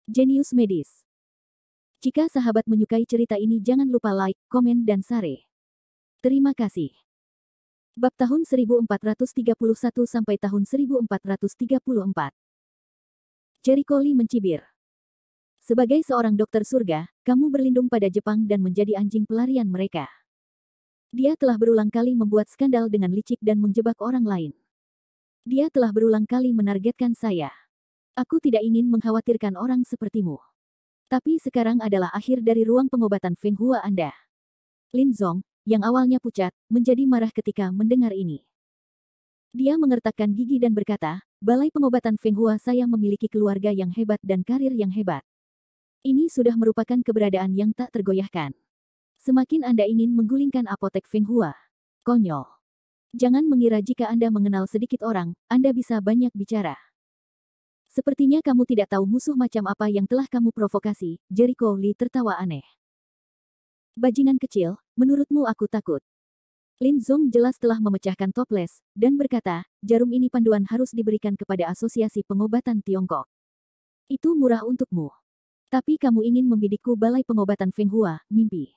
Jenius medis. Jika sahabat menyukai cerita ini jangan lupa like, komen dan share. Terima kasih. Bab tahun 1431 sampai tahun 1434. Jericho Lee mencibir. Sebagai seorang dokter surga, kamu berlindung pada Jepang dan menjadi anjing pelarian mereka. Dia telah berulang kali membuat skandal dengan licik dan menjebak orang lain. Dia telah berulang kali menargetkan saya. Aku tidak ingin mengkhawatirkan orang sepertimu. Tapi sekarang adalah akhir dari ruang pengobatan Feng Hua Anda. Lin Zong, yang awalnya pucat, menjadi marah ketika mendengar ini. Dia mengertakkan gigi dan berkata, Balai Pengobatan Feng Hua saya memiliki keluarga yang hebat dan karir yang hebat. Ini sudah merupakan keberadaan yang tak tergoyahkan. Semakin Anda ingin menggulingkan apotek Feng Hua. Konyol. Jangan mengira jika Anda mengenal sedikit orang, Anda bisa banyak bicara. Sepertinya kamu tidak tahu musuh macam apa yang telah kamu provokasi, Jericho Lee tertawa aneh. Bajingan kecil, menurutmu aku takut? Lin Zong jelas telah memecahkan toples, dan berkata, jarum ini panduan harus diberikan kepada Asosiasi Pengobatan Tiongkok. Itu murah untukmu. Tapi kamu ingin membidikku Balai Pengobatan Feng Hua, mimpi.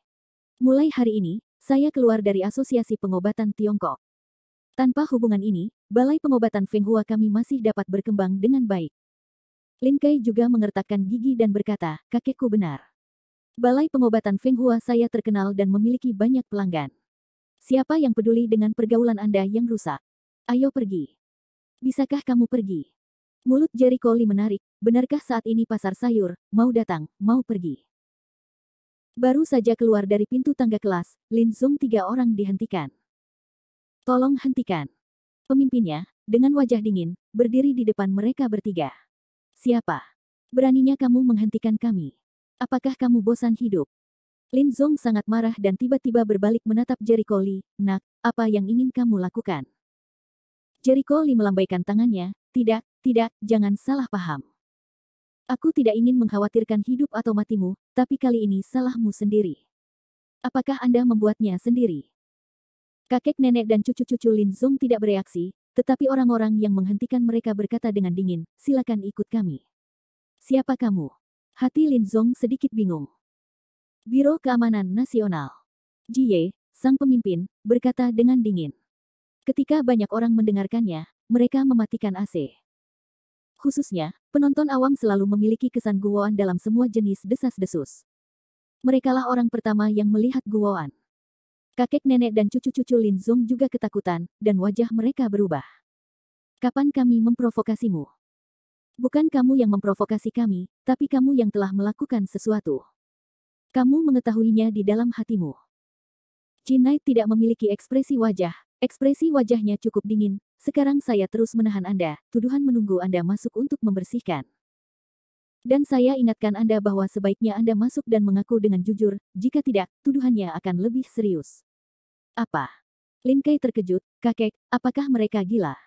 Mulai hari ini, saya keluar dari Asosiasi Pengobatan Tiongkok. Tanpa hubungan ini, Balai Pengobatan Feng Hua kami masih dapat berkembang dengan baik. Lin Kai juga mengertakkan gigi dan berkata, kakekku benar. Balai Pengobatan Feng Hua saya terkenal dan memiliki banyak pelanggan. Siapa yang peduli dengan pergaulan Anda yang rusak? Ayo pergi. Bisakah kamu pergi? Mulut Jericho Lee menarik, benarkah saat ini pasar sayur, mau datang, mau pergi? Baru saja keluar dari pintu tangga kelas, Lin Zong 3 orang dihentikan. Tolong hentikan. Pemimpinnya, dengan wajah dingin, berdiri di depan mereka bertiga. Siapa? Beraninya kamu menghentikan kami? Apakah kamu bosan hidup? Lin Zong sangat marah dan tiba-tiba berbalik menatap Jericho Lee. Nak, apa yang ingin kamu lakukan? Jericho Lee melambaikan tangannya. Tidak, jangan salah paham. Aku tidak ingin mengkhawatirkan hidup atau matimu, tapi kali ini salahmu sendiri. Apakah Anda membuatnya sendiri? Kakek nenek dan cucu-cucu Lin Zong tidak bereaksi, tetapi orang-orang yang menghentikan mereka berkata dengan dingin, silakan ikut kami. Siapa kamu? Hati Lin Zong sedikit bingung. Biro Keamanan Nasional. Jie, sang pemimpin, berkata dengan dingin. Ketika banyak orang mendengarkannya, mereka mematikan AC. Khususnya, penonton awam selalu memiliki kesan guwoan dalam semua jenis desas-desus. Merekalah orang pertama yang melihat guwoan. Kakek nenek dan cucu-cucu Lin Zong juga ketakutan, dan wajah mereka berubah. Kapan kami memprovokasimu? Bukan kamu yang memprovokasi kami, tapi kamu yang telah melakukan sesuatu. Kamu mengetahuinya di dalam hatimu. Jin Knight tidak memiliki ekspresi wajahnya cukup dingin. Sekarang saya terus menahan Anda, tuduhan menunggu Anda masuk untuk membersihkan. Dan saya ingatkan Anda bahwa sebaiknya Anda masuk dan mengaku dengan jujur, jika tidak, tuduhannya akan lebih serius. Apa? Lin Kai terkejut, kakek, apakah mereka gila?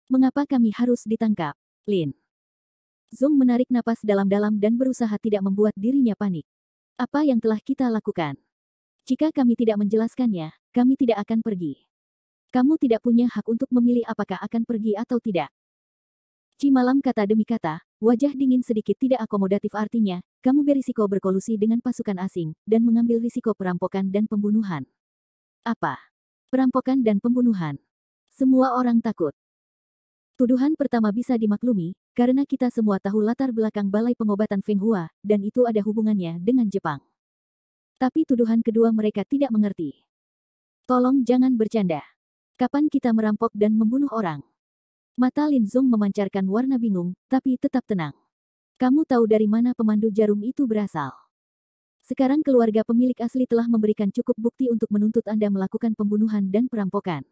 Mengapa kami harus ditangkap? Lin Zong menarik napas dalam-dalam dan berusaha tidak membuat dirinya panik. Apa yang telah kita lakukan? Jika kami tidak menjelaskannya, kami tidak akan pergi. Kamu tidak punya hak untuk memilih apakah akan pergi atau tidak. Ci Malam kata demi kata, wajah dingin sedikit tidak akomodatif artinya, kamu berisiko berkolusi dengan pasukan asing, dan mengambil risiko perampokan dan pembunuhan. Apa? Perampokan dan pembunuhan. Semua orang takut. Tuduhan pertama bisa dimaklumi, karena kita semua tahu latar belakang Balai Pengobatan Feng Hua, dan itu ada hubungannya dengan Jepang. Tapi tuduhan kedua mereka tidak mengerti. Tolong jangan bercanda. Kapan kita merampok dan membunuh orang? Mata Lin Zong memancarkan warna bingung, tapi tetap tenang. Kamu tahu dari mana pemandu jarum itu berasal? Sekarang keluarga pemilik asli telah memberikan cukup bukti untuk menuntut Anda melakukan pembunuhan dan perampokan.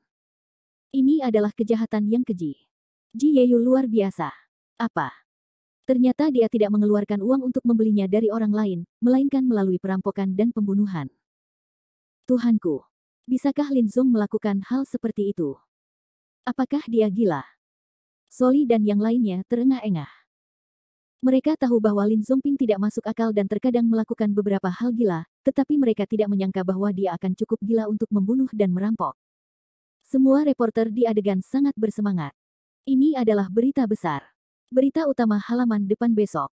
Ini adalah kejahatan yang keji. Ji Yeyu luar biasa. Apa? Ternyata dia tidak mengeluarkan uang untuk membelinya dari orang lain, melainkan melalui perampokan dan pembunuhan. Tuhanku. Bisakah Lin Zong melakukan hal seperti itu? Apakah dia gila? Soli dan yang lainnya terengah-engah. Mereka tahu bahwa Lin Zongping tidak masuk akal dan terkadang melakukan beberapa hal gila, tetapi mereka tidak menyangka bahwa dia akan cukup gila untuk membunuh dan merampok. Semua reporter di adegan sangat bersemangat. Ini adalah berita besar. Berita utama halaman depan besok.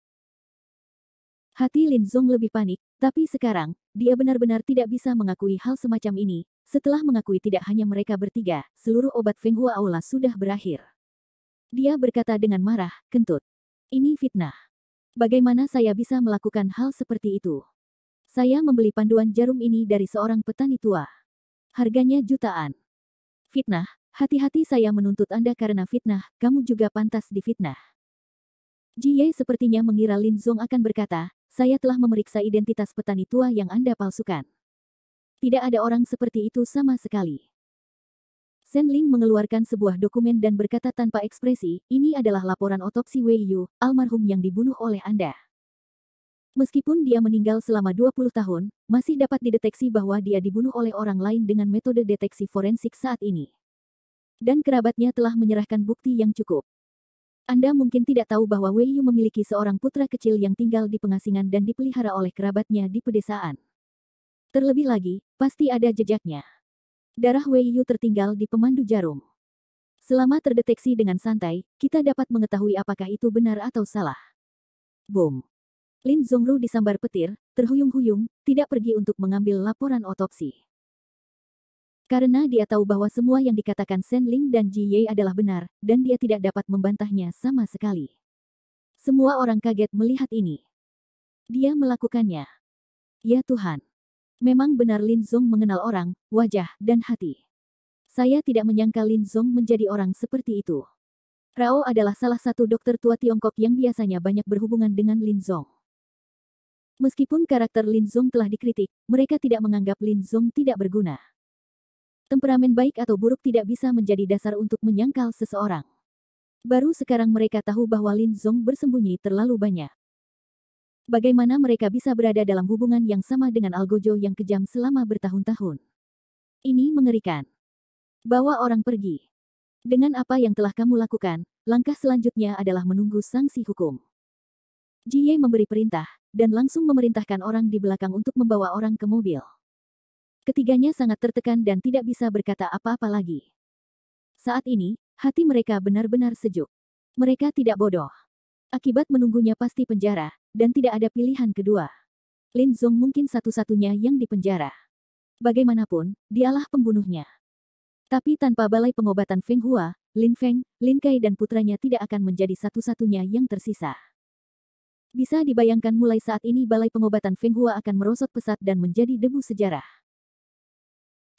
Hati Lin Zong lebih panik, tapi sekarang, dia benar-benar tidak bisa mengakui hal semacam ini. Setelah mengakui tidak hanya mereka bertiga, seluruh obat Feng Hua Aula sudah berakhir. Dia berkata dengan marah, kentut. Ini fitnah. Bagaimana saya bisa melakukan hal seperti itu? Saya membeli panduan jarum ini dari seorang petani tua. Harganya jutaan. Fitnah, hati-hati saya menuntut Anda karena fitnah, kamu juga pantas difitnah. Ji Ye sepertinya mengira Lin Zong akan berkata, saya telah memeriksa identitas petani tua yang Anda palsukan. Tidak ada orang seperti itu sama sekali. Shen Ling mengeluarkan sebuah dokumen dan berkata tanpa ekspresi, ini adalah laporan otopsi Wei Yu, almarhum yang dibunuh oleh Anda. Meskipun dia meninggal selama 20 tahun, masih dapat dideteksi bahwa dia dibunuh oleh orang lain dengan metode deteksi forensik saat ini. Dan kerabatnya telah menyerahkan bukti yang cukup. Anda mungkin tidak tahu bahwa Wei Yu memiliki seorang putra kecil yang tinggal di pengasingan dan dipelihara oleh kerabatnya di pedesaan. Terlebih lagi, pasti ada jejaknya. Darah Wei Yu tertinggal di pemandu jarum. Selama terdeteksi dengan santai, kita dapat mengetahui apakah itu benar atau salah. Boom. Lin Zongru disambar petir, terhuyung-huyung, tidak pergi untuk mengambil laporan otopsi. Karena dia tahu bahwa semua yang dikatakan Shen Ling dan Ji Ye adalah benar, dan dia tidak dapat membantahnya sama sekali. Semua orang kaget melihat ini. Dia melakukannya. Ya Tuhan. Memang benar Lin Zong mengenal orang, wajah, dan hati. Saya tidak menyangka Lin Zong menjadi orang seperti itu. Rao adalah salah satu dokter tua Tiongkok yang biasanya banyak berhubungan dengan Lin Zong. Meskipun karakter Lin Zong telah dikritik, mereka tidak menganggap Lin Zong tidak berguna. Temperamen baik atau buruk tidak bisa menjadi dasar untuk menyangkal seseorang. Baru sekarang mereka tahu bahwa Lin Zong bersembunyi terlalu banyak. Bagaimana mereka bisa berada dalam hubungan yang sama dengan Algojo yang kejam selama bertahun-tahun? Ini mengerikan. Bawa orang pergi. Dengan apa yang telah kamu lakukan, langkah selanjutnya adalah menunggu sanksi hukum. Ji Ye memberi perintah, dan langsung memerintahkan orang di belakang untuk membawa orang ke mobil. Ketiganya sangat tertekan dan tidak bisa berkata apa-apa lagi. Saat ini, hati mereka benar-benar sejuk. Mereka tidak bodoh. Akibat menunggunya pasti penjara, dan tidak ada pilihan kedua. Lin Zong mungkin satu-satunya yang dipenjara. Bagaimanapun, dialah pembunuhnya. Tapi tanpa balai pengobatan Feng Hua, Lin Feng, Lin Kai dan putranya tidak akan menjadi satu-satunya yang tersisa. Bisa dibayangkan mulai saat ini balai pengobatan Feng Hua akan merosot pesat dan menjadi debu sejarah.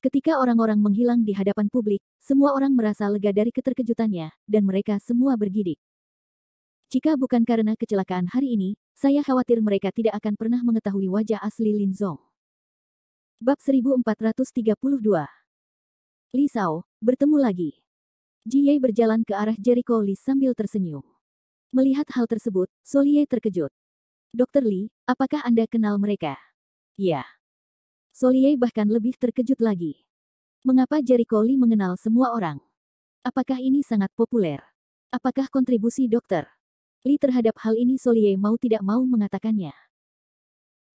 Ketika orang-orang menghilang di hadapan publik, semua orang merasa lega dari keterkejutannya, dan mereka semua bergidik. Jika bukan karena kecelakaan hari ini, saya khawatir mereka tidak akan pernah mengetahui wajah asli Lin Zong. Bab 1432. Li Shao, bertemu lagi. Ji Ye berjalan ke arah Jericho Li sambil tersenyum. Melihat hal tersebut, Solie terkejut. Dokter Li, apakah Anda kenal mereka? Ya. Solie bahkan lebih terkejut lagi. Mengapa Jericho Li mengenal semua orang? Apakah ini sangat populer? Apakah kontribusi dokter Li terhadap hal ini Solie mau tidak mau mengatakannya?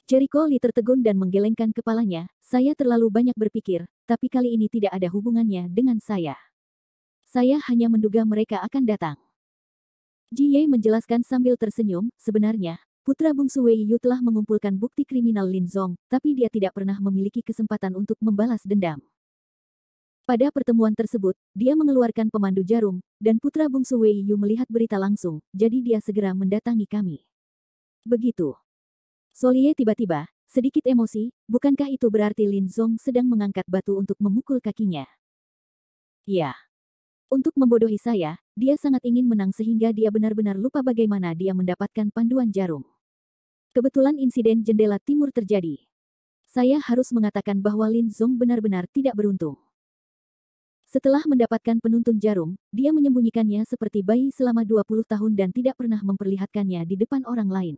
Jericho Li tertegun dan menggelengkan kepalanya, saya terlalu banyak berpikir, tapi kali ini tidak ada hubungannya dengan saya. Saya hanya menduga mereka akan datang. Ji Ye menjelaskan sambil tersenyum, sebenarnya, putra bungsu Wei Yu telah mengumpulkan bukti kriminal Lin Zong, tapi dia tidak pernah memiliki kesempatan untuk membalas dendam. Pada pertemuan tersebut, dia mengeluarkan pemandu jarum, dan putra bungsu Wei Yu melihat berita langsung, jadi dia segera mendatangi kami. Begitu. Solie tiba-tiba, sedikit emosi, bukankah itu berarti Lin Zong sedang mengangkat batu untuk memukul kakinya? Ya. Untuk membodohi saya, dia sangat ingin menang sehingga dia benar-benar lupa bagaimana dia mendapatkan panduan jarum. Kebetulan insiden jendela timur terjadi. Saya harus mengatakan bahwa Lin Zong benar-benar tidak beruntung. Setelah mendapatkan penuntun jarum, dia menyembunyikannya seperti bayi selama 20 tahun dan tidak pernah memperlihatkannya di depan orang lain.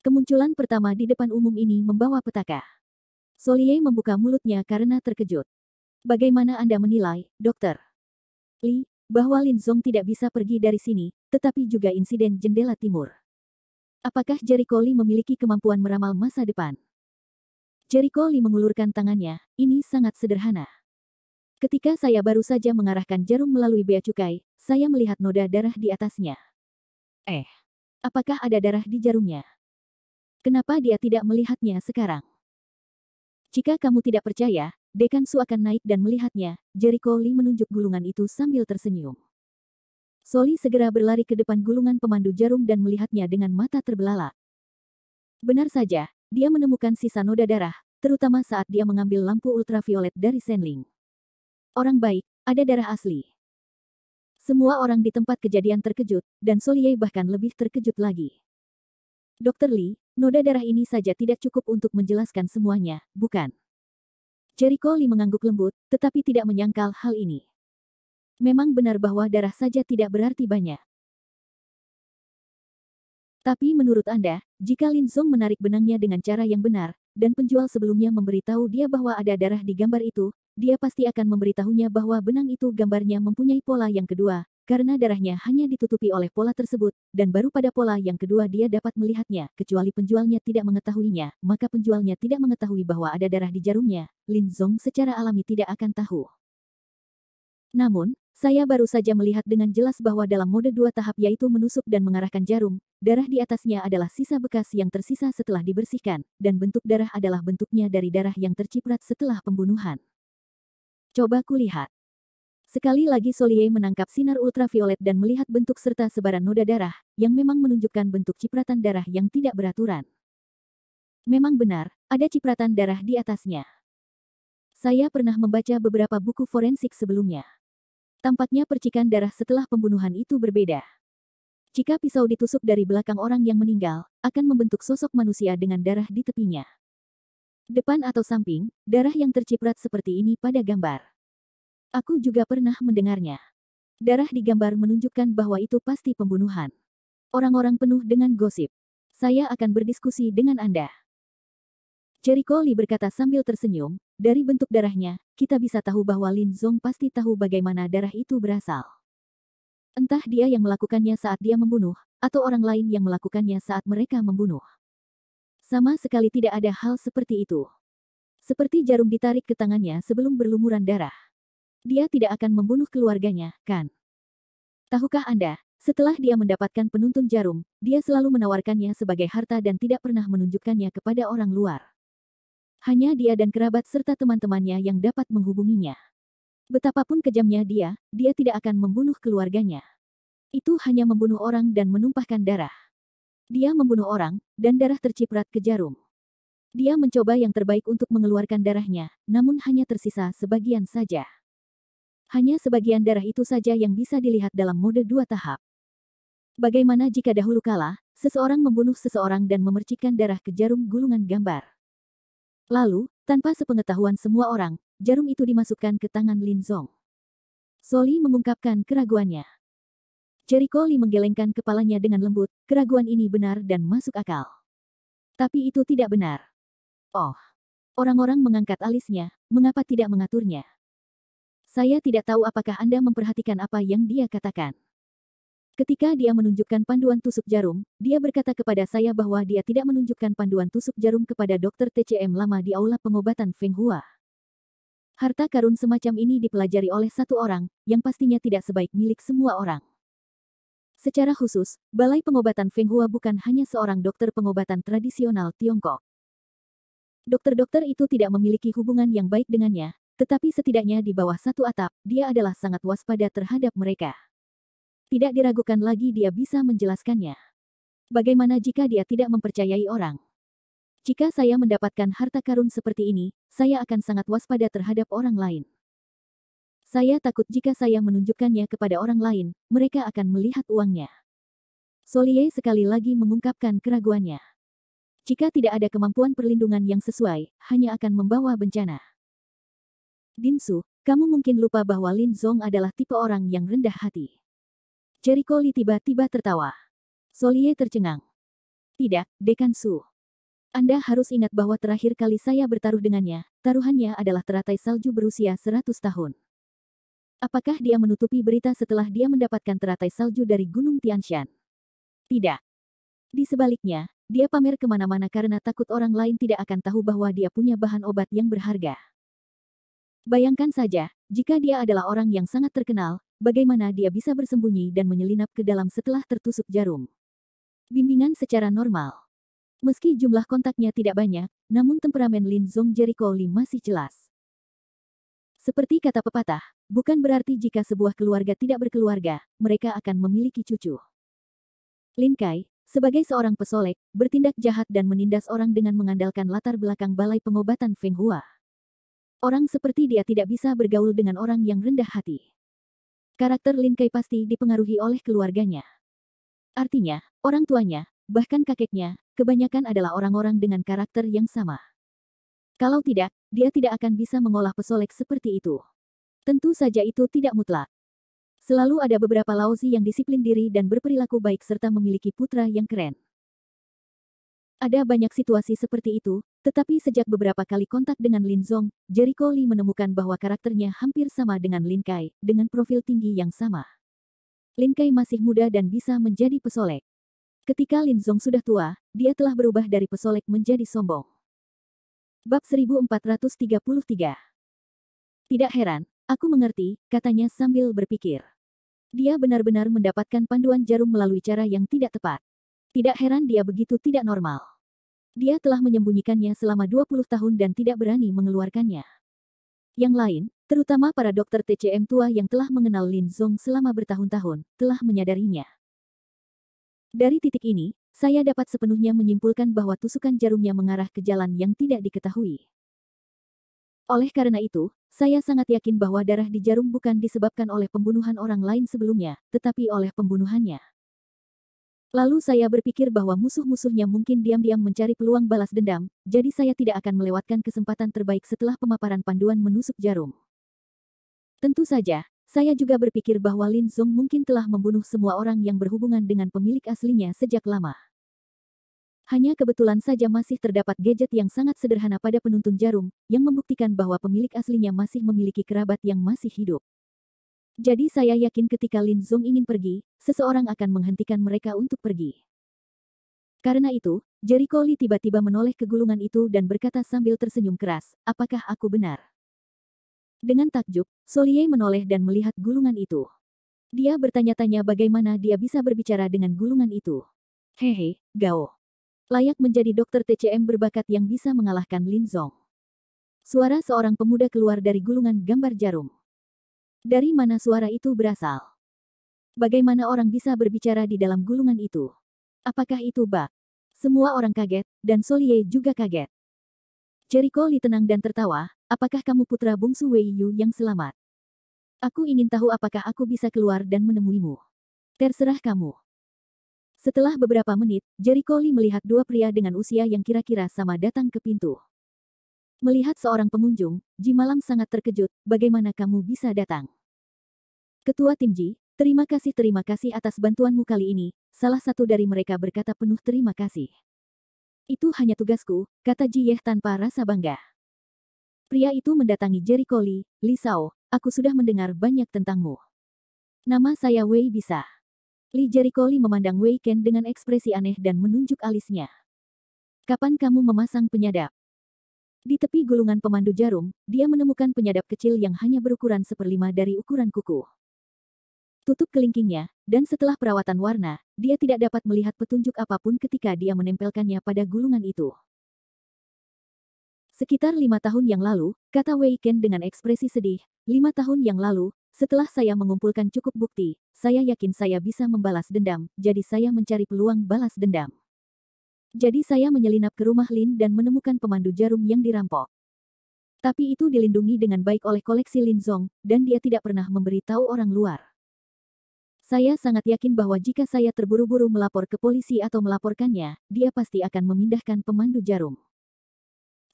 Kemunculan pertama di depan umum ini membawa petaka. Solie membuka mulutnya karena terkejut. Bagaimana Anda menilai, dokter Li, bahwa Lin Zong tidak bisa pergi dari sini, tetapi juga insiden jendela timur? Apakah Jericho Li memiliki kemampuan meramal masa depan? Jericho Li mengulurkan tangannya, ini sangat sederhana. Ketika saya baru saja mengarahkan jarum melalui bea cukai, saya melihat noda darah di atasnya. Apakah ada darah di jarumnya? Kenapa dia tidak melihatnya sekarang? Jika kamu tidak percaya, Dekan Su akan naik dan melihatnya. Jericho Lee menunjuk gulungan itu sambil tersenyum. Soli segera berlari ke depan gulungan pemandu jarum dan melihatnya dengan mata terbelalak. Benar saja, dia menemukan sisa noda darah, terutama saat dia mengambil lampu ultraviolet dari Senling. Orang baik, ada darah asli. Semua orang di tempat kejadian terkejut, dan Solie bahkan lebih terkejut lagi. Dr. Lee, noda darah ini saja tidak cukup untuk menjelaskan semuanya, bukan? Jericho Lee mengangguk lembut, tetapi tidak menyangkal hal ini. Memang benar bahwa darah saja tidak berarti banyak. Tapi menurut Anda, jika Lin Zong menarik benangnya dengan cara yang benar, dan penjual sebelumnya memberitahu dia bahwa ada darah di gambar itu, dia pasti akan memberitahunya bahwa benang itu gambarnya mempunyai pola yang kedua, karena darahnya hanya ditutupi oleh pola tersebut, dan baru pada pola yang kedua dia dapat melihatnya, kecuali penjualnya tidak mengetahuinya, maka penjualnya tidak mengetahui bahwa ada darah di jarumnya, Lin Zong secara alami tidak akan tahu. Namun, saya baru saja melihat dengan jelas bahwa dalam mode 2 tahap yaitu menusuk dan mengarahkan jarum, darah di atasnya adalah sisa bekas yang tersisa setelah dibersihkan, dan bentuk darah adalah bentuknya dari darah yang terciprat setelah pembunuhan. Coba kulihat. Sekali lagi Solie menangkap sinar ultraviolet dan melihat bentuk serta sebaran noda darah, yang memang menunjukkan bentuk cipratan darah yang tidak beraturan. Memang benar, ada cipratan darah di atasnya. Saya pernah membaca beberapa buku forensik sebelumnya. Tampaknya percikan darah setelah pembunuhan itu berbeda. Jika pisau ditusuk dari belakang orang yang meninggal, akan membentuk sosok manusia dengan darah di tepinya. Depan atau samping, darah yang terciprat seperti ini pada gambar. Aku juga pernah mendengarnya. Darah di gambar menunjukkan bahwa itu pasti pembunuhan. Orang-orang penuh dengan gosip. Saya akan berdiskusi dengan Anda. Jericho Lee berkata sambil tersenyum, dari bentuk darahnya, kita bisa tahu bahwa Lin Zong pasti tahu bagaimana darah itu berasal. Entah dia yang melakukannya saat dia membunuh, atau orang lain yang melakukannya saat mereka membunuh. Sama sekali tidak ada hal seperti itu. Seperti jarum ditarik ke tangannya sebelum berlumuran darah. Dia tidak akan membunuh keluarganya, kan? Tahukah Anda, setelah dia mendapatkan penuntun jarum, dia selalu menawarkannya sebagai harta dan tidak pernah menunjukkannya kepada orang luar. Hanya dia dan kerabat serta teman-temannya yang dapat menghubunginya. Betapapun kejamnya dia tidak akan membunuh keluarganya. Itu hanya membunuh orang dan menumpahkan darah. Dia membunuh orang, dan darah terciprat ke jarum. Dia mencoba yang terbaik untuk mengeluarkan darahnya, namun hanya tersisa sebagian saja. Hanya sebagian darah itu saja yang bisa dilihat dalam mode 2 tahap. Bagaimana jika dahulu kala, seseorang membunuh seseorang dan memercikkan darah ke jarum gulungan gambar? Lalu, tanpa sepengetahuan semua orang, jarum itu dimasukkan ke tangan Lin Zong. Soli mengungkapkan keraguannya. Jericho Lee menggelengkan kepalanya dengan lembut, keraguan ini benar dan masuk akal. Tapi itu tidak benar. Oh. Orang-orang mengangkat alisnya, mengapa tidak mengaturnya? Saya tidak tahu apakah Anda memperhatikan apa yang dia katakan. Ketika dia menunjukkan panduan tusuk jarum, dia berkata kepada saya bahwa dia tidak menunjukkan panduan tusuk jarum kepada Dr. TCM lama di aula pengobatan Feng Hua. Harta karun semacam ini dipelajari oleh satu orang, yang pastinya tidak sebaik milik semua orang. Secara khusus, Balai Pengobatan Feng Hua bukan hanya seorang dokter pengobatan tradisional Tiongkok. Dokter-dokter itu tidak memiliki hubungan yang baik dengannya, tetapi setidaknya di bawah satu atap, dia adalah sangat waspada terhadap mereka. Tidak diragukan lagi dia bisa menjelaskannya. Bagaimana jika dia tidak mempercayai orang? Jika saya mendapatkan harta karun seperti ini, saya akan sangat waspada terhadap orang lain. Saya takut jika saya menunjukkannya kepada orang lain, mereka akan melihat uangnya. Solie sekali lagi mengungkapkan keraguannya. Jika tidak ada kemampuan perlindungan yang sesuai, hanya akan membawa bencana. Dinsu, kamu mungkin lupa bahwa Lin Zong adalah tipe orang yang rendah hati. Jericho Lee tiba-tiba tertawa. Solie tercengang. Tidak, Dekan Su. Anda harus ingat bahwa terakhir kali saya bertaruh dengannya, taruhannya adalah teratai salju berusia 100 tahun. Apakah dia menutupi berita setelah dia mendapatkan teratai salju dari Gunung Tianshan? Tidak. Di sebaliknya, dia pamer kemana-mana karena takut orang lain tidak akan tahu bahwa dia punya bahan obat yang berharga. Bayangkan saja, jika dia adalah orang yang sangat terkenal, bagaimana dia bisa bersembunyi dan menyelinap ke dalam setelah tertusuk jarum. Bimbingan secara normal. Meski jumlah kontaknya tidak banyak, namun temperamen Lin Zong Jericho Lee masih jelas. Seperti kata pepatah, bukan berarti jika sebuah keluarga tidak berkeluarga, mereka akan memiliki cucu. Lin Kai, sebagai seorang pesolek, bertindak jahat dan menindas orang dengan mengandalkan latar belakang balai pengobatan Feng Hua. Orang seperti dia tidak bisa bergaul dengan orang yang rendah hati. Karakter Lin Kai pasti dipengaruhi oleh keluarganya. Artinya, orang tuanya, bahkan kakeknya, kebanyakan adalah orang-orang dengan karakter yang sama. Kalau tidak, dia tidak akan bisa mengolah pesolek seperti itu. Tentu saja itu tidak mutlak. Selalu ada beberapa Laozi yang disiplin diri dan berperilaku baik serta memiliki putra yang keren. Ada banyak situasi seperti itu, tetapi sejak beberapa kali kontak dengan Lin Zong, Jericho Lee menemukan bahwa karakternya hampir sama dengan Lin Kai, dengan profil tinggi yang sama. Lin Kai masih muda dan bisa menjadi pesolek. Ketika Lin Zong sudah tua, dia telah berubah dari pesolek menjadi sombong. Bab 1433. Tidak heran, aku mengerti, katanya sambil berpikir. Dia benar-benar mendapatkan panduan jarum melalui cara yang tidak tepat. Tidak heran dia begitu tidak normal. Dia telah menyembunyikannya selama 20 tahun dan tidak berani mengeluarkannya. Yang lain, terutama para dokter TCM tua yang telah mengenal Lin Zong selama bertahun-tahun, telah menyadarinya. Dari titik ini, saya dapat sepenuhnya menyimpulkan bahwa tusukan jarumnya mengarah ke jalan yang tidak diketahui. Oleh karena itu, saya sangat yakin bahwa darah di jarum bukan disebabkan oleh pembunuhan orang lain sebelumnya, tetapi oleh pembunuhannya. Lalu saya berpikir bahwa musuh-musuhnya mungkin diam-diam mencari peluang balas dendam, jadi saya tidak akan melewatkan kesempatan terbaik setelah pemaparan panduan menusuk jarum. Tentu saja, saya juga berpikir bahwa Lin Zong mungkin telah membunuh semua orang yang berhubungan dengan pemilik aslinya sejak lama. Hanya kebetulan saja masih terdapat gadget yang sangat sederhana pada penuntun jarum, yang membuktikan bahwa pemilik aslinya masih memiliki kerabat yang masih hidup. Jadi saya yakin ketika Lin Zong ingin pergi, seseorang akan menghentikan mereka untuk pergi. Karena itu, Jericho Lee tiba-tiba menoleh ke gulungan itu dan berkata sambil tersenyum keras, apakah aku benar? Dengan takjub, Solie menoleh dan melihat gulungan itu. Dia bertanya-tanya bagaimana dia bisa berbicara dengan gulungan itu. Hehe, Gao. Layak menjadi dokter TCM berbakat yang bisa mengalahkan Lin Zong. Suara seorang pemuda keluar dari gulungan gambar jarum. Dari mana suara itu berasal? Bagaimana orang bisa berbicara di dalam gulungan itu? Apakah itu bak? Semua orang kaget, dan Solie juga kaget. Jericho Lee tenang dan tertawa, apakah kamu putra bungsu Wei Yu yang selamat? Aku ingin tahu apakah aku bisa keluar dan menemuimu. Terserah kamu. Setelah beberapa menit, Jericho Lee melihat dua pria dengan usia yang kira-kira sama datang ke pintu. Melihat seorang pengunjung, Ji Malam sangat terkejut, bagaimana kamu bisa datang? Ketua tim Ji, terima kasih atas bantuanmu kali ini, salah satu dari mereka berkata penuh terima kasih. Itu hanya tugasku, kata Ji Yeh tanpa rasa bangga. Pria itu mendatangi Jericho Lee, Li Sao, aku sudah mendengar banyak tentangmu. Nama saya Wei Bisa. Li Jericho Lee memandang Wei Ken dengan ekspresi aneh dan menunjuk alisnya. Kapan kamu memasang penyadap? Di tepi gulungan pemandu jarum, dia menemukan penyadap kecil yang hanya berukuran 1/5 dari ukuran kuku. Tutup kelingkingnya, dan setelah perawatan warna, dia tidak dapat melihat petunjuk apapun ketika dia menempelkannya pada gulungan itu. Sekitar 5 tahun yang lalu, kata Wei Ken dengan ekspresi sedih, 5 tahun yang lalu, setelah saya mengumpulkan cukup bukti, saya yakin saya bisa membalas dendam, jadi saya mencari peluang balas dendam. Jadi saya menyelinap ke rumah Lin dan menemukan pemandu jarum yang dirampok. Tapi itu dilindungi dengan baik oleh koleksi Lin Zong, dan dia tidak pernah memberitahu orang luar. Saya sangat yakin bahwa jika saya terburu-buru melapor ke polisi atau melaporkannya, dia pasti akan memindahkan pemandu jarum.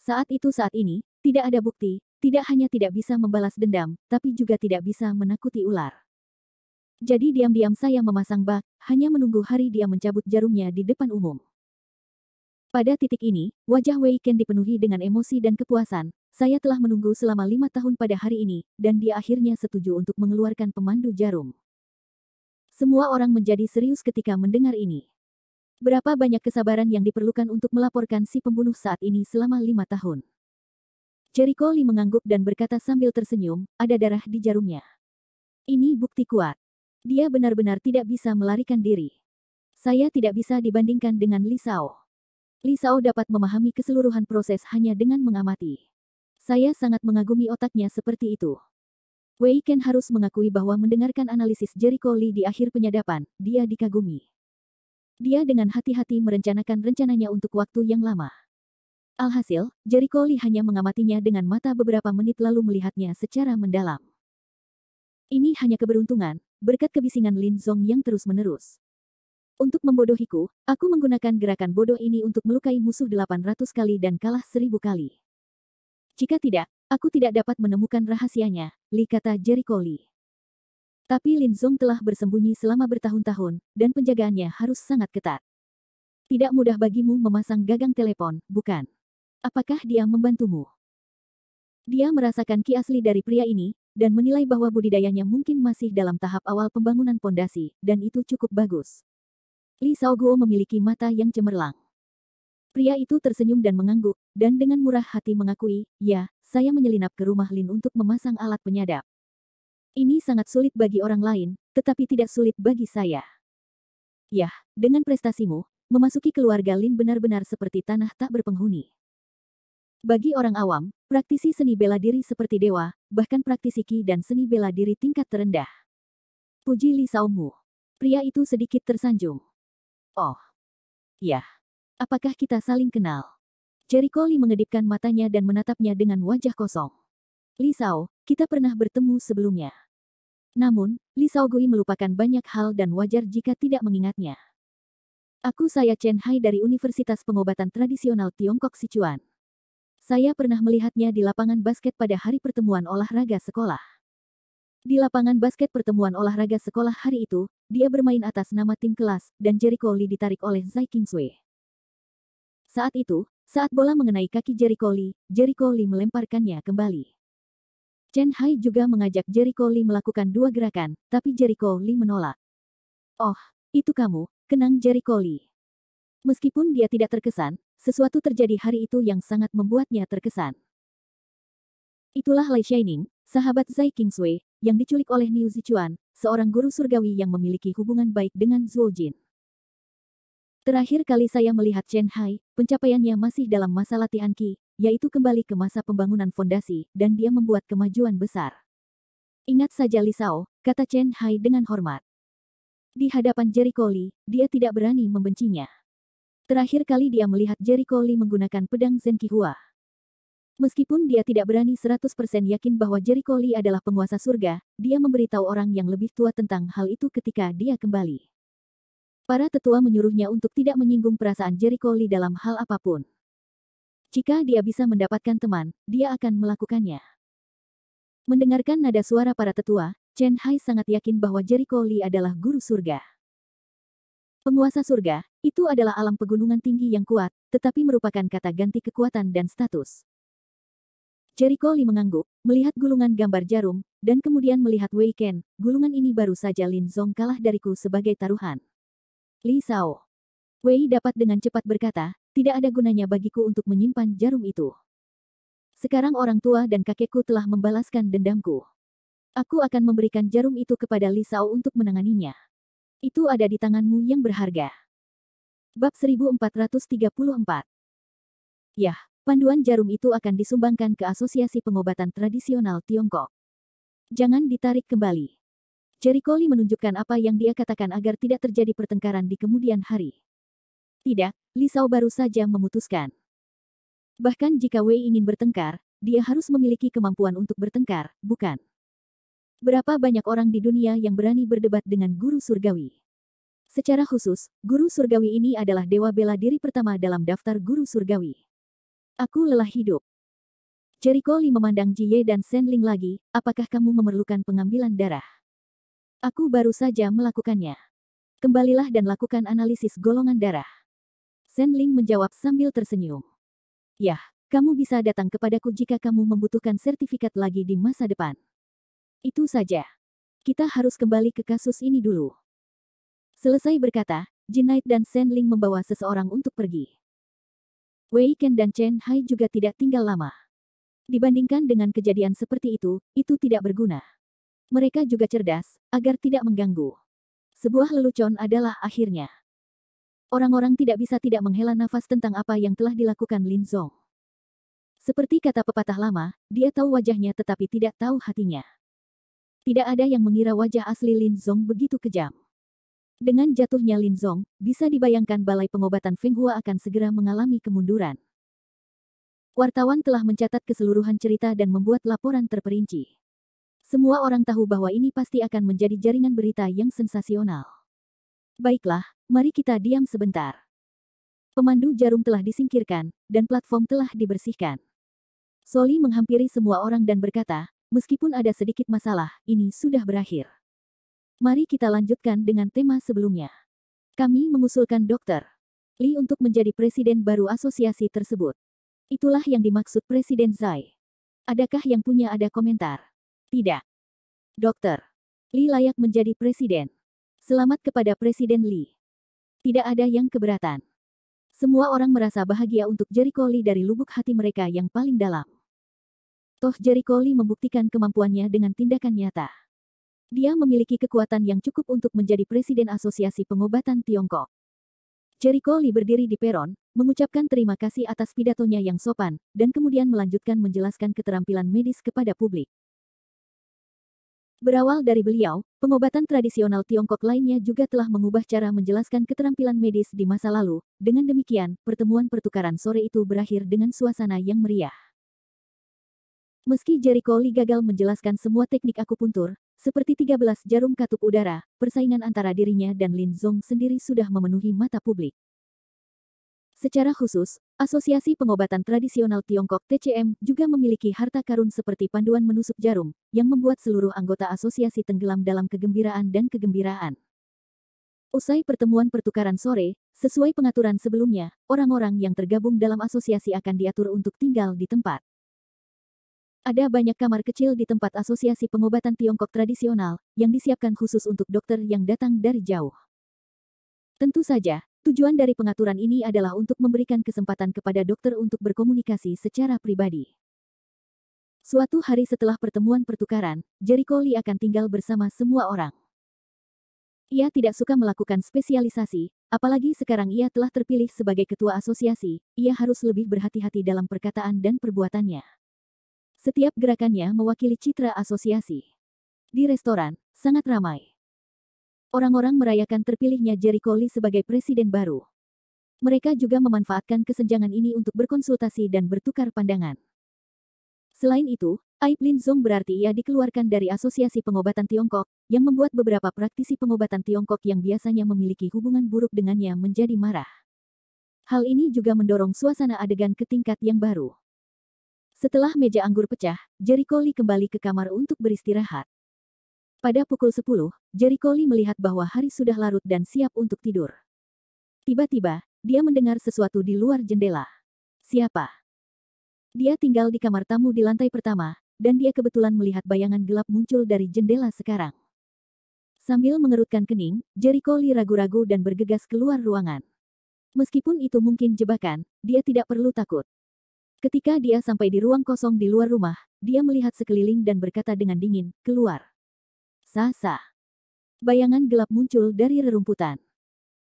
Saat ini, tidak ada bukti, tidak hanya tidak bisa membalas dendam, tapi juga tidak bisa menakuti ular. Jadi diam-diam saya memasang bak, hanya menunggu hari dia mencabut jarumnya di depan umum. Pada titik ini, wajah Wei Ken dipenuhi dengan emosi dan kepuasan. Saya telah menunggu selama 5 tahun pada hari ini, dan dia akhirnya setuju untuk mengeluarkan pemandu jarum. Semua orang menjadi serius ketika mendengar ini. Berapa banyak kesabaran yang diperlukan untuk melaporkan si pembunuh saat ini selama 5 tahun. Jericho Lee mengangguk dan berkata sambil tersenyum, ada darah di jarumnya. Ini bukti kuat. Dia benar-benar tidak bisa melarikan diri. Saya tidak bisa dibandingkan dengan Li Sao. Li Sao dapat memahami keseluruhan proses hanya dengan mengamati. Saya sangat mengagumi otaknya seperti itu. Wei Ken harus mengakui bahwa mendengarkan analisis Jericho Lee di akhir penyadapan, dia dikagumi. Dia dengan hati-hati merencanakan rencananya untuk waktu yang lama. Alhasil, Jericho Lee hanya mengamatinya dengan mata beberapa menit lalu melihatnya secara mendalam. Ini hanya keberuntungan, berkat kebisingan Lin Zong yang terus-menerus. Untuk membodohiku, aku menggunakan gerakan bodoh ini untuk melukai musuh 800 kali dan kalah 1000 kali. Jika tidak, aku tidak dapat menemukan rahasianya, Li kata Jericho Lee. Tapi Lin Zong telah bersembunyi selama bertahun-tahun, dan penjagaannya harus sangat ketat. Tidak mudah bagimu memasang gagang telepon, bukan? Apakah dia membantumu? Dia merasakan ki asli dari pria ini, dan menilai bahwa budidayanya mungkin masih dalam tahap awal pembangunan pondasi, dan itu cukup bagus. Li Shaoguo memiliki mata yang cemerlang. Pria itu tersenyum dan mengangguk, dan dengan murah hati mengakui, ya, saya menyelinap ke rumah Lin untuk memasang alat penyadap. Ini sangat sulit bagi orang lain, tetapi tidak sulit bagi saya. Yah, dengan prestasimu, memasuki keluarga Lin benar-benar seperti tanah tak berpenghuni. Bagi orang awam, praktisi seni bela diri seperti dewa, bahkan praktisi ki dan seni bela diri tingkat terendah. Puji Li Shaomu. Pria itu sedikit tersanjung. Oh. Ya. Apakah kita saling kenal? Jericho Lee mengedipkan matanya dan menatapnya dengan wajah kosong. Li Shao, kita pernah bertemu sebelumnya. Namun, Li Shaogui melupakan banyak hal dan wajar jika tidak mengingatnya. Saya Chen Hai dari Universitas Pengobatan Tradisional Tiongkok Sichuan. Saya pernah melihatnya di lapangan basket pada hari pertemuan olahraga sekolah. Di lapangan basket pertemuan olahraga sekolah hari itu, dia bermain atas nama tim kelas, dan Jericho Lee ditarik oleh Zai Qingsui. Saat itu, saat bola mengenai kaki Jericho Lee melemparkannya kembali. Chen Hai juga mengajak Jericho Lee melakukan 2 gerakan, tapi Jericho Lee menolak. Oh, itu kamu, kenang Jericho Lee. Meskipun dia tidak terkesan, sesuatu terjadi hari itu yang sangat membuatnya terkesan. Itulah Lei Shining, sahabat Zai Qingsui, yang diculik oleh Niu Zichuan, seorang guru surgawi yang memiliki hubungan baik dengan Zhuo Jin. Terakhir kali saya melihat Chen Hai, pencapaiannya masih dalam masa latihan Qi, yaitu kembali ke masa pembangunan fondasi, dan dia membuat kemajuan besar. Ingat saja Li Shao, kata Chen Hai dengan hormat. Di hadapan Jericho Lee, dia tidak berani membencinya. Terakhir kali dia melihat Jericho Lee menggunakan pedang Zen Qihua. Meskipun dia tidak berani 100% yakin bahwa Jericho Lee adalah penguasa surga, dia memberitahu orang yang lebih tua tentang hal itu ketika dia kembali. Para tetua menyuruhnya untuk tidak menyinggung perasaan Jericho Lee dalam hal apapun. Jika dia bisa mendapatkan teman, dia akan melakukannya. Mendengarkan nada suara para tetua, Chen Hai sangat yakin bahwa Jericho Lee adalah guru surga. Penguasa surga, itu adalah alam pegunungan tinggi yang kuat, tetapi merupakan kata ganti kekuatan dan status. Jericho Lee mengangguk, melihat gulungan gambar jarum, dan kemudian melihat Wei Ken, gulungan ini baru saja Lin Zong kalah dariku sebagai taruhan. Li Shao. Wei dapat dengan cepat berkata, tidak ada gunanya bagiku untuk menyimpan jarum itu. Sekarang orang tua dan kakekku telah membalaskan dendamku. Aku akan memberikan jarum itu kepada Li Shao untuk menanganinya. Itu ada di tanganmu yang berharga. Bab 1434. Yah. Panduan jarum itu akan disumbangkan ke Asosiasi Pengobatan Tradisional Tiongkok. Jangan ditarik kembali. Jericho Lee menunjukkan apa yang dia katakan agar tidak terjadi pertengkaran di kemudian hari. Tidak, Li Shao baru saja memutuskan. Bahkan jika Wei ingin bertengkar, dia harus memiliki kemampuan untuk bertengkar, bukan? Berapa banyak orang di dunia yang berani berdebat dengan guru surgawi? Secara khusus, guru surgawi ini adalah dewa bela diri pertama dalam daftar guru surgawi. Aku lelah hidup. Jericho Lee memandang Jie dan Shen Ling lagi, apakah kamu memerlukan pengambilan darah? Aku baru saja melakukannya. Kembalilah dan lakukan analisis golongan darah. Shen Ling menjawab sambil tersenyum. Yah, kamu bisa datang kepadaku jika kamu membutuhkan sertifikat lagi di masa depan. Itu saja. Kita harus kembali ke kasus ini dulu. Selesai berkata, Jin Knight dan Shen Ling membawa seseorang untuk pergi. Wei Ken dan Chen Hai juga tidak tinggal lama. Dibandingkan dengan kejadian seperti itu tidak berguna. Mereka juga cerdas, agar tidak mengganggu. Sebuah lelucon adalah akhirnya. Orang-orang tidak bisa tidak menghela nafas tentang apa yang telah dilakukan Lin Zong. Seperti kata pepatah lama, dia tahu wajahnya tetapi tidak tahu hatinya. Tidak ada yang mengira wajah asli Lin Zong begitu kejam. Dengan jatuhnya Lin Zong, bisa dibayangkan balai pengobatan Feng Hua akan segera mengalami kemunduran. Wartawan telah mencatat keseluruhan cerita dan membuat laporan terperinci. Semua orang tahu bahwa ini pasti akan menjadi jaringan berita yang sensasional. Baiklah, mari kita diam sebentar. Pemandu jarum telah disingkirkan, dan platform telah dibersihkan. Soli menghampiri semua orang dan berkata, meskipun ada sedikit masalah, ini sudah berakhir. Mari kita lanjutkan dengan tema sebelumnya. Kami mengusulkan Dr. Li untuk menjadi presiden baru asosiasi tersebut. Itulah yang dimaksud Presiden Zai. Adakah yang punya ada komentar? Tidak. Dr. Li layak menjadi presiden. Selamat kepada Presiden Li. Tidak ada yang keberatan. Semua orang merasa bahagia untuk Jericho Lee dari lubuk hati mereka yang paling dalam. Toh Jericho Lee membuktikan kemampuannya dengan tindakan nyata. Dia memiliki kekuatan yang cukup untuk menjadi Presiden Asosiasi Pengobatan Tiongkok. Jericho Lee berdiri di peron, mengucapkan terima kasih atas pidatonya yang sopan, dan kemudian melanjutkan menjelaskan keterampilan medis kepada publik. Berawal dari beliau, pengobatan tradisional Tiongkok lainnya juga telah mengubah cara menjelaskan keterampilan medis di masa lalu. Dengan demikian, pertemuan pertukaran sore itu berakhir dengan suasana yang meriah. Meski Jericho Lee gagal menjelaskan semua teknik akupuntur, seperti 13 jarum katup udara, persaingan antara dirinya dan Lin Zong sendiri sudah memenuhi mata publik. Secara khusus, Asosiasi Pengobatan Tradisional Tiongkok (TCM) juga memiliki harta karun seperti panduan menusuk jarum, yang membuat seluruh anggota asosiasi tenggelam dalam kegembiraan dan kegembiraan. Usai pertemuan pertukaran sore, sesuai pengaturan sebelumnya, orang-orang yang tergabung dalam asosiasi akan diatur untuk tinggal di tempat. Ada banyak kamar kecil di tempat Asosiasi Pengobatan Tiongkok Tradisional, yang disiapkan khusus untuk dokter yang datang dari jauh. Tentu saja, tujuan dari pengaturan ini adalah untuk memberikan kesempatan kepada dokter untuk berkomunikasi secara pribadi. Suatu hari setelah pertemuan pertukaran, Jericho Lee akan tinggal bersama semua orang. Ia tidak suka melakukan spesialisasi, apalagi sekarang ia telah terpilih sebagai ketua asosiasi, ia harus lebih berhati-hati dalam perkataan dan perbuatannya. Setiap gerakannya mewakili citra asosiasi. Di restoran, sangat ramai. Orang-orang merayakan terpilihnya Jericho Lee sebagai presiden baru. Mereka juga memanfaatkan kesenjangan ini untuk berkonsultasi dan bertukar pandangan. Selain itu, aib Lin Zong berarti ia dikeluarkan dari Asosiasi Pengobatan Tiongkok, yang membuat beberapa praktisi pengobatan Tiongkok yang biasanya memiliki hubungan buruk dengannya menjadi marah. Hal ini juga mendorong suasana adegan ke tingkat yang baru. Setelah meja anggur pecah, Jericho Lee kembali ke kamar untuk beristirahat. Pada pukul 10, Jericho Lee melihat bahwa hari sudah larut dan siap untuk tidur. Tiba-tiba, dia mendengar sesuatu di luar jendela. Siapa? Dia tinggal di kamar tamu di lantai pertama, dan dia kebetulan melihat bayangan gelap muncul dari jendela sekarang. Sambil mengerutkan kening, Jericho Lee ragu-ragu dan bergegas keluar ruangan. Meskipun itu mungkin jebakan, dia tidak perlu takut. Ketika dia sampai di ruang kosong di luar rumah, dia melihat sekeliling dan berkata dengan dingin, "Keluar." Sah-sah. Bayangan gelap muncul dari rerumputan.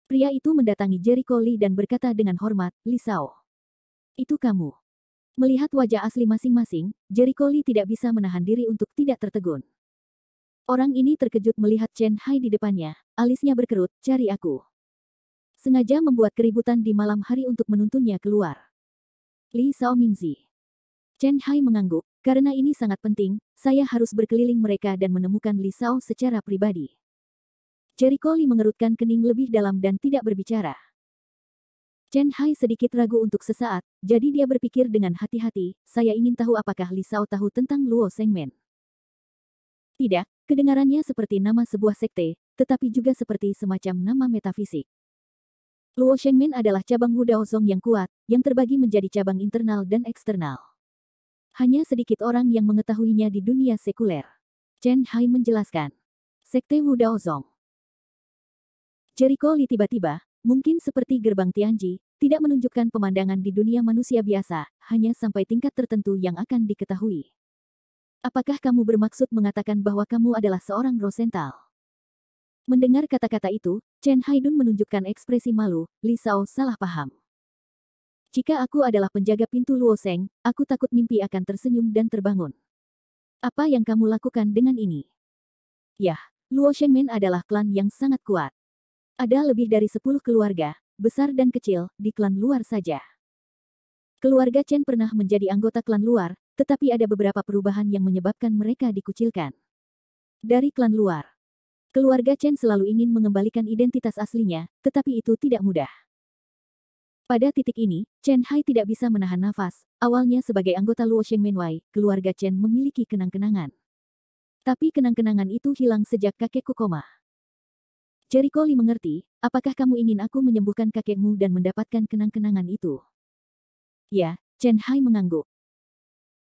Pria itu mendatangi Jericho Lee dan berkata dengan hormat, "Li Shao. Itu kamu." Melihat wajah asli masing-masing, Jericho Lee tidak bisa menahan diri untuk tidak tertegun. Orang ini terkejut melihat Chen Hai di depannya, alisnya berkerut, "Cari aku." Sengaja membuat keributan di malam hari untuk menuntunnya keluar. Li Shao Mingzi. Chen Hai mengangguk, "Karena ini sangat penting, saya harus berkeliling mereka dan menemukan Li Shao secara pribadi." Jericho Lee mengerutkan kening lebih dalam dan tidak berbicara. Chen Hai sedikit ragu untuk sesaat, jadi dia berpikir dengan hati-hati, "Saya ingin tahu apakah Li Shao tahu tentang Luo Shengmen." Tidak, kedengarannya seperti nama sebuah sekte, tetapi juga seperti semacam nama metafisik. Luo Shengmen adalah cabang Wu Daozong yang kuat, yang terbagi menjadi cabang internal dan eksternal. Hanya sedikit orang yang mengetahuinya di dunia sekuler. Chen Hai menjelaskan. Sekte Wu Daozong. Jericho Lee tiba-tiba, mungkin seperti gerbang Tianji, tidak menunjukkan pemandangan di dunia manusia biasa, hanya sampai tingkat tertentu yang akan diketahui. Apakah kamu bermaksud mengatakan bahwa kamu adalah seorang Rosenthal? Mendengar kata-kata itu, Chen Haidun menunjukkan ekspresi malu, Li Sao salah paham. Jika aku adalah penjaga pintu Luoseng, aku takut mimpi akan tersenyum dan terbangun. Apa yang kamu lakukan dengan ini? Yah, Luo Shengmen adalah klan yang sangat kuat. Ada lebih dari 10 keluarga, besar dan kecil, di klan luar saja. Keluarga Chen pernah menjadi anggota klan luar, tetapi ada beberapa perubahan yang menyebabkan mereka dikucilkan. Dari klan luar, keluarga Chen selalu ingin mengembalikan identitas aslinya, tetapi itu tidak mudah. Pada titik ini, Chen Hai tidak bisa menahan nafas. Awalnya sebagai anggota Luo Shengmenwei, keluarga Chen memiliki kenang-kenangan. Tapi kenang-kenangan itu hilang sejak kakekku koma. Jericho Lee mengerti, apakah kamu ingin aku menyembuhkan kakekmu dan mendapatkan kenang-kenangan itu? Ya, Chen Hai mengangguk.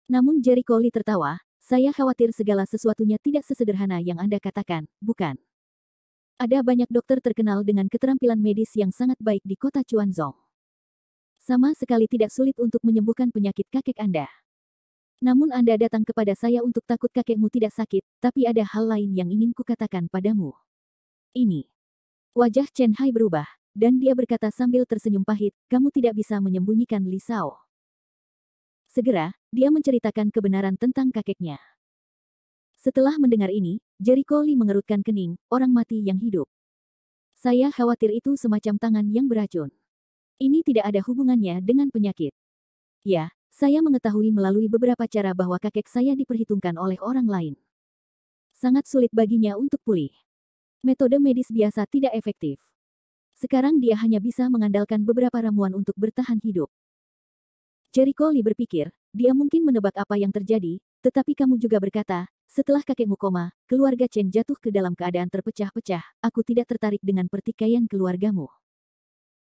Namun Jericho Lee tertawa, saya khawatir segala sesuatunya tidak sesederhana yang Anda katakan, bukan? Ada banyak dokter terkenal dengan keterampilan medis yang sangat baik di kota Chuanzong. Sama sekali tidak sulit untuk menyembuhkan penyakit kakek Anda. Namun Anda datang kepada saya untuk takut kakekmu tidak sakit, tapi ada hal lain yang ingin kukatakan padamu. Ini. Wajah Chen Hai berubah, dan dia berkata sambil tersenyum pahit, kamu tidak bisa menyembunyikan Li Sao. Segera, dia menceritakan kebenaran tentang kakeknya. Setelah mendengar ini, Jericho Lee mengerutkan kening, orang mati yang hidup. Saya khawatir itu semacam tangan yang beracun. Ini tidak ada hubungannya dengan penyakit. Ya, saya mengetahui melalui beberapa cara bahwa kakek saya diperhitungkan oleh orang lain. Sangat sulit baginya untuk pulih. Metode medis biasa tidak efektif. Sekarang dia hanya bisa mengandalkan beberapa ramuan untuk bertahan hidup. Jericho Lee berpikir, dia mungkin menebak apa yang terjadi, tetapi kamu juga berkata, setelah kakekmu koma, keluarga Chen jatuh ke dalam keadaan terpecah-pecah, aku tidak tertarik dengan pertikaian keluargamu.